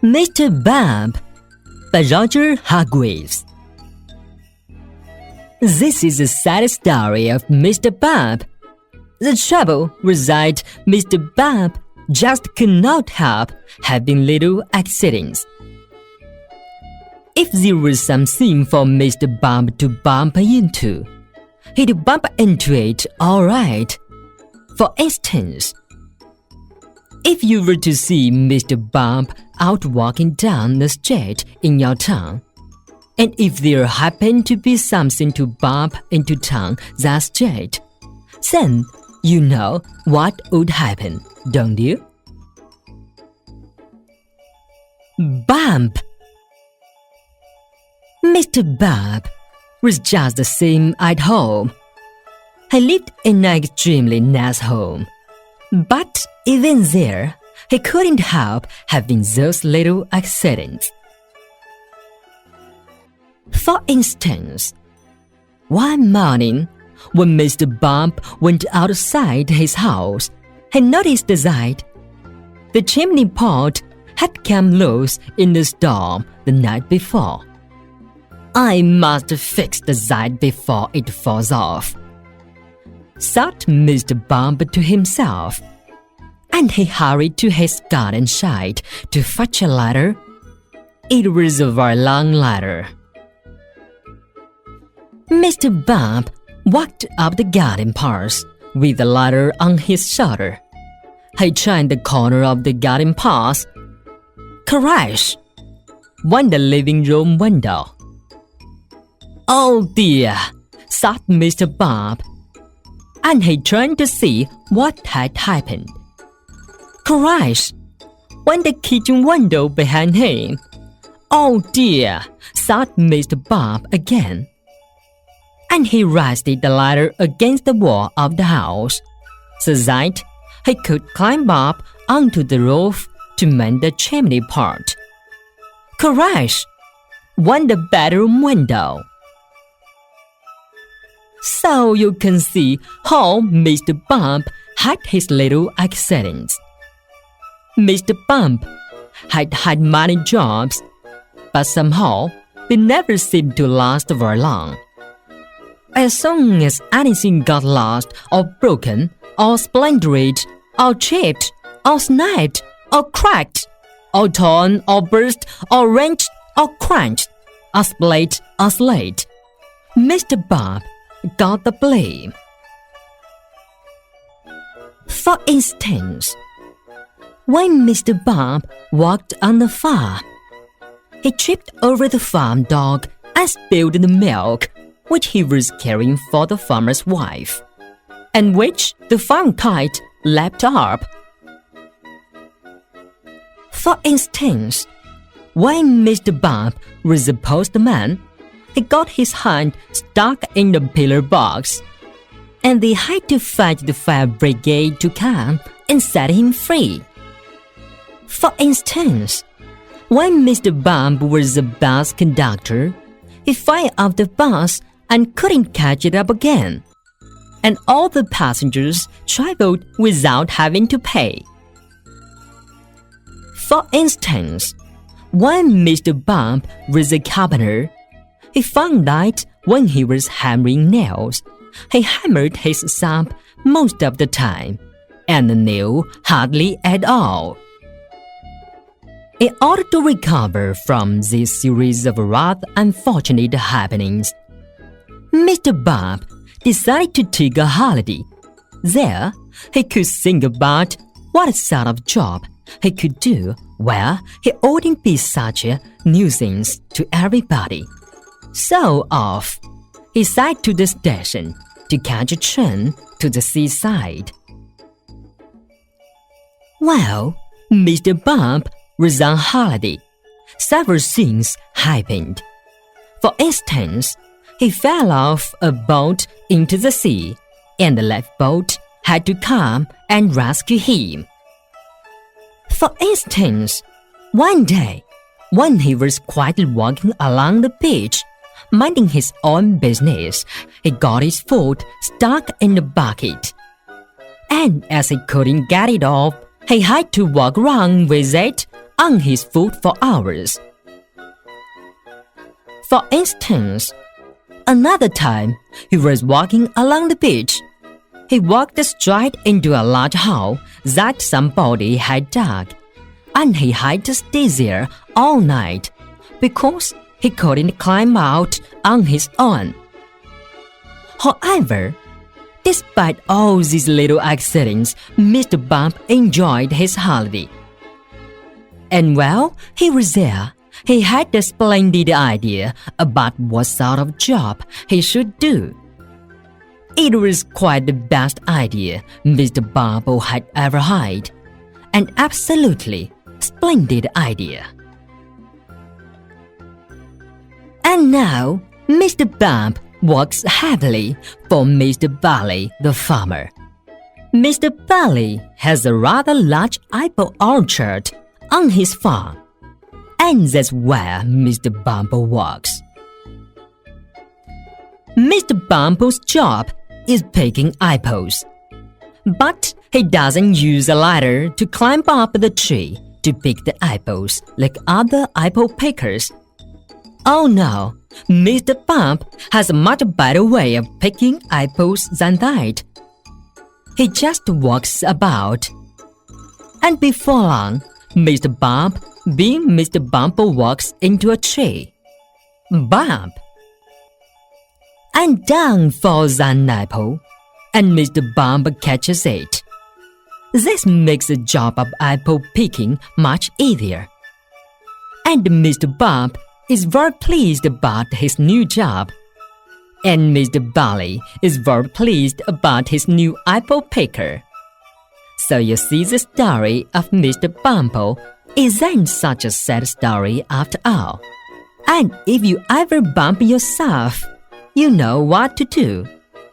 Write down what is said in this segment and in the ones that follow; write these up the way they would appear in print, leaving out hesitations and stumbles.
Mr. Bob by Roger Hargreaves. This is a sad story of Mr. Bob. The trouble was that Mr. Bob just could not help having little accidents. If there was something for Mr. Bob to bump into, he'd bump into it all right. For instance, if you were to see Mr. Bob out walking down the street in your town, and if there happened to be something to bump into town that street, then you know what would happen, don't you? Bump! Mr. Bob was just the same at home. He lived in an extremely nice home, but even there, he couldn't help having those little accidents. For instance, one morning, when Mr. Bob went outside his house, he noticed that the chimney pot had come loose in the storm the night before. "I must fix that before it falls off," thought Mr. Bob to himself, and he hurried to his garden shed to fetch a ladder. It was a very long ladder. Mr. Bob walked up the garden path with the ladder on his shoulder. He turned the corner of the garden path. Crash! Went the living room window. "Oh dear," thought Mr. Bob, and he turned to see what had happened. Crash! Went the kitchen window behind him. "Oh dear," thought Mr. Bob again, and he rested the ladder against the wall of the house so that he could climb up onto the roof to mend the chimney pot. Crash! Went the bedroom window. So you can see how Mr. Bob had his little accidents. Mr. Bob had had many jobs, but somehow they never seemed to last very long. As soon as anything got lost or broken or splintered or chipped or snapped or cracked or torn or burst or wrenched or crunched or split or slit, Mr. Bob got the blame. For instance, when Mr. Bob walked on the farm, he tripped over the farm dog and spilled the milk which he was carrying for the farmer's wife, and which the farm kite lapped up. For instance, when Mr. Bob was a postman, he got his hand stuck in the pillar box, and they had to fetch the fire brigade to come and set him free. For instance, when Mr. Bob was a bus conductor, he fell off the bus and couldn't catch it up again, and all the passengers traveled without having to pay. For instance, when Mr. Bob was a carpenter, he found that when he was hammering nails, he hammered his thumb most of the time, and the nail hardly at all. In order to recover from this series of rather unfortunate happenings, Mr. Bob decided to take a holiday. There, he could think about what sort of job he could do where he wouldn't be such a nuisance to everybody. So off, he set to the station to catch a train to the seaside. While Mr. Bob was on holiday, several things happened. For instance, he fell off a boat into the sea, and the lifeboat had to come and rescue him. For instance, one day, when he was quietly walking along the beach, minding his own business, he got his foot stuck in the bucket, and as he couldn't get it off, he had to walk around with it on his foot for hours. For instance, another time he was walking along the beach. He walked straight into a large hole that somebody had dug, and he had to stay there all night because he couldn't climb out on his own. However, despite all these little accidents, Mr. Bump enjoyed his holiday. And while he was there, he had a splendid idea about what sort of job he should do. It was quite the best idea Mr. Bump had ever had, an absolutely splendid idea. And now, Mr. Bump works heavily for Mr. Barley the farmer. Mr. Barley has a rather large apple orchard on his farm, and that's where Mr. Bump works. Mr. Bump's job is picking apples, but he doesn't use a ladder to climb up the tree to pick the apples like other apple pickers. Oh no, Mr. Bump has a much better way of picking apples than that. He just walks about. And before long, Mr. Bump, being Mr. Bump, walks into a tree. Bump! And down falls an apple, and Mr. Bump catches it. This makes the job of apple picking much easier. And Mr. Bump is very pleased about his new job. And Mr. Barley is very pleased about his new apple picker. So you see, the story of Mr. Bumble isn't such a sad story after all. And if you ever bump yourself, you know what to do,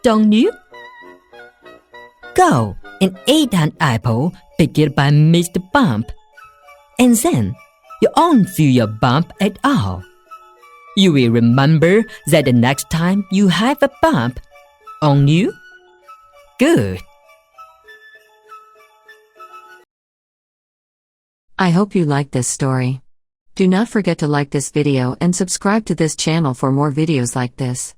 don't you? Go and eat an apple picked by Mr. Bump, and then you won't feel your bump at all. You will remember that the next time you have a bump, won't you? Good. I hope you liked this story. Do not forget to like this video and subscribe to this channel for more videos like this.